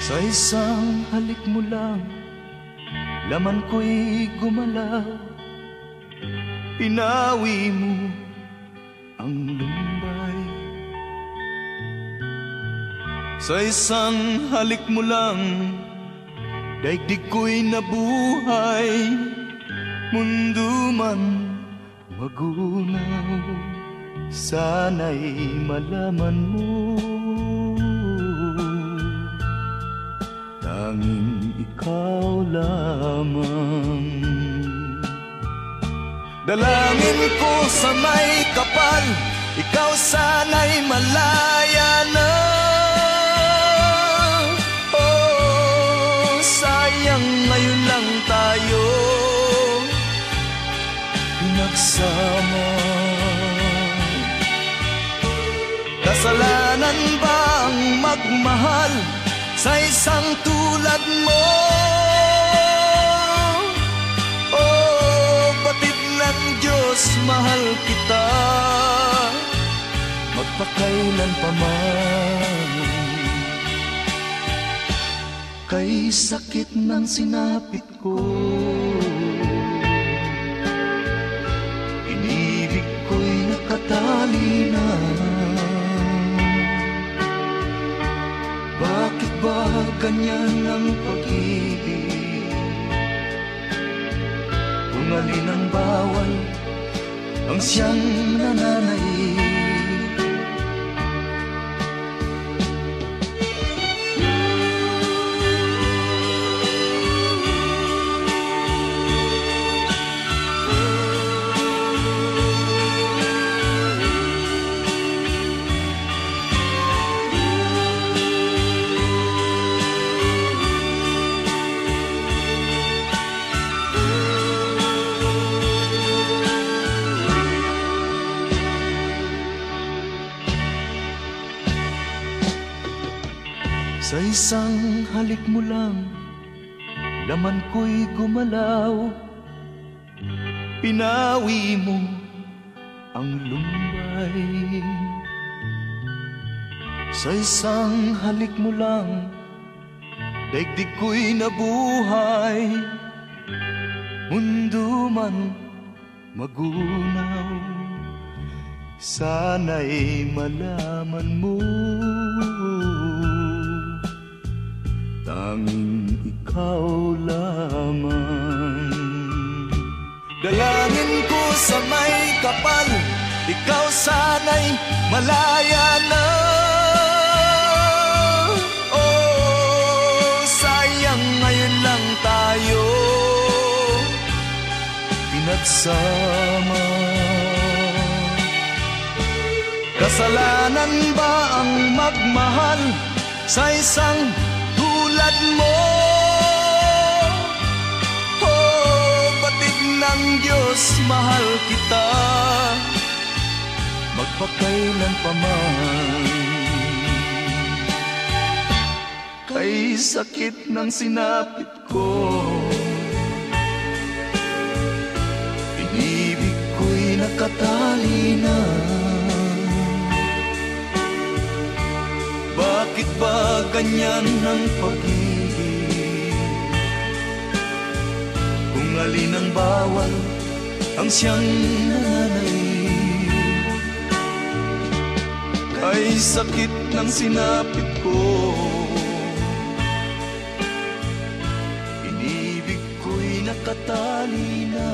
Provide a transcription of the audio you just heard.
Sa isang halik mo lang, laman ko'y gumalaw. Pinawi mo ang lumbay. Sa isang halik mo lang, daigdig ko'y nabuhay. Mundo man magunaw, sana'y malaman mo, tanging ikaw lamang. Dalangin ko sa may kapal, ikaw sana'y malaya na. Oh, sayang ngayon lang tayo pinagsama. Kasalanan ba ang magmahal sa isang tulad mo? Oh, batid ng Diyos, mahal kita magpakailan pa man. Kay sakit ng sinapit ko, inibig ko'y nakatali na. Bakit ba ganyan ang pag-ibig? Kung alin ang bawal, ang siyang nananaig. Sa isang halik mo lang, laman ko'y gumalaw. Pinawi mo ang lumbay. Sa isang halik mo lang, daigdig ko'y nabuhay. Mundo man magunaw, sana'y malaman mo, tanging ikaw lamang. Dalangin ko sa may kapal, ikaw sana'y malaya na. Oh, sayang ngayon lang tayo pinagsama. Kasalanan ba ang magmahal sa isang tulad mo? Oh, batid ng Diyos, mahal kita magpakailan pa man. Kay sakit ng sinapit ko, inibig ko'y nakatali na. Bakit ba ganyan ang pag-ibig? Kung alin ang bawal, ang siyang nananaig. Kay sakit ng sinapit ko, inibig ko'y nakatali na.